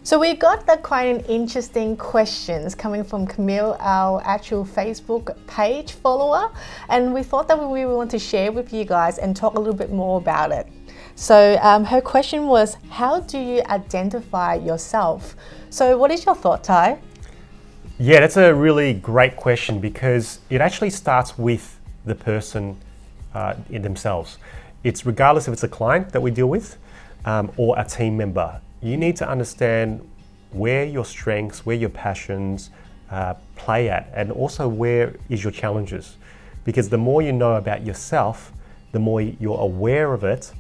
So we got quite an interesting questions coming from Camille, our actual Facebook page follower, and we thought that we want to share with you guys and talk a little bit more about it. So her question was, how do you identify yourself? So what is your thought, Ty? Yeah, that's a really great question because it actually starts with the person in themselves. It's regardless if it's a client that we deal with or a team member. You need to understand where your strengths, where your passions play at, and also where is your challenges. Because the more you know about yourself, the more you're aware of it,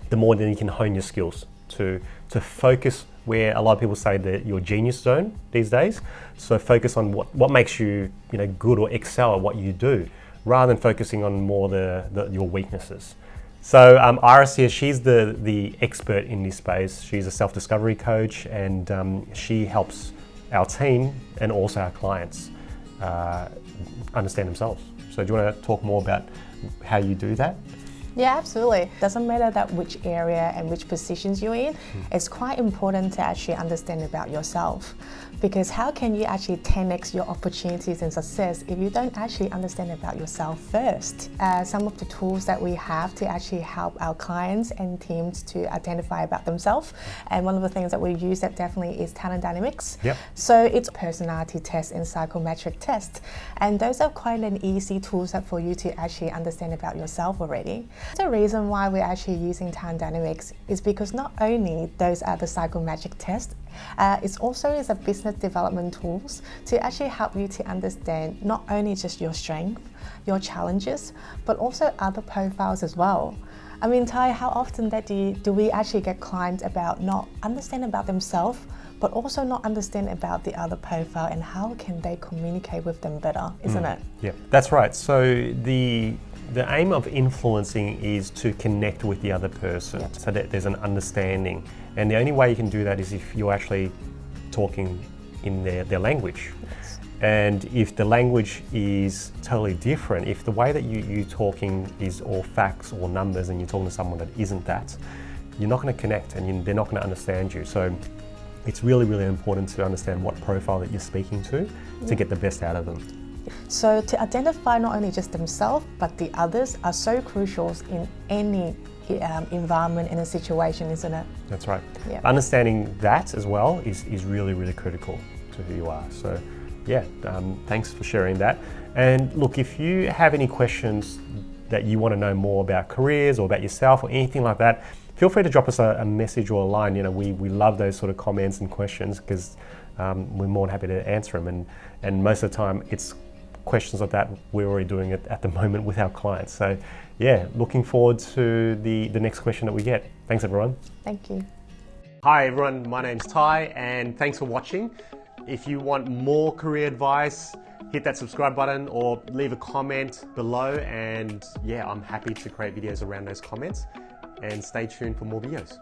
the more then you can hone your skills to focus where a lot of people say that your genius zone these days. So focus on what makes you good or excel at what you do, rather than focusing on more your weaknesses. So Iris here, she's the expert in this space. She's a self-discovery coach, and she helps our team and also our clients understand themselves. So do you want to talk more about how you do that? Yeah, absolutely. Doesn't matter that which area and which positions you're in, it's quite important to actually understand about yourself. Because how can you actually 10x your opportunities and success if you don't actually understand about yourself first? Some of the tools that we have to actually help our clients and teams to identify about themselves. And one of the things that we use that definitely is talent dynamics. Yep. So it's personality test and psychometric test. And those are quite an easy tools that for you to actually understand about yourself already. The reason why we're actually using talent dynamics is because not only those are the psychometric tests, it's also is a business development tools to actually help you to understand not only just your strength, your challenges, but also other profiles as well. I mean, Ty, how often do we actually get clients about not understand about themselves, but also not understand about the other profile and how can they communicate with them better, isn't it? Yeah, that's right. So the aim of influencing is to connect with the other person, Yep. so that there's an understanding. And the only way you can do that is if you're actually talking in their language. Yes. And if the language is totally different, if the way that you're talking is all facts or numbers and you're talking to someone that isn't that, you're not going to connect and they're not going to understand you. So it's really, really important to understand what profile that you're speaking to get the best out of them. So to identify not only just themselves, but the others are so crucial in any environment, in a situation, isn't it? That's right. Yeah. Understanding that as well is really, really critical to who you are. So yeah, thanks for sharing that. And look, if you have any questions that you want to know more about careers or about yourself or anything like that, feel free to drop us a message or a line. We love those sort of comments and questions because we're more than happy to answer them. And most of the time it's questions like that we're already doing it at the moment with our clients. So yeah, looking forward to the next question that we get. Thanks everyone. Thank you. Hi everyone, my name's Ty and thanks for watching. If you want more career advice, hit that subscribe button or leave a comment below, and yeah, I'm happy to create videos around those comments, and stay tuned for more videos.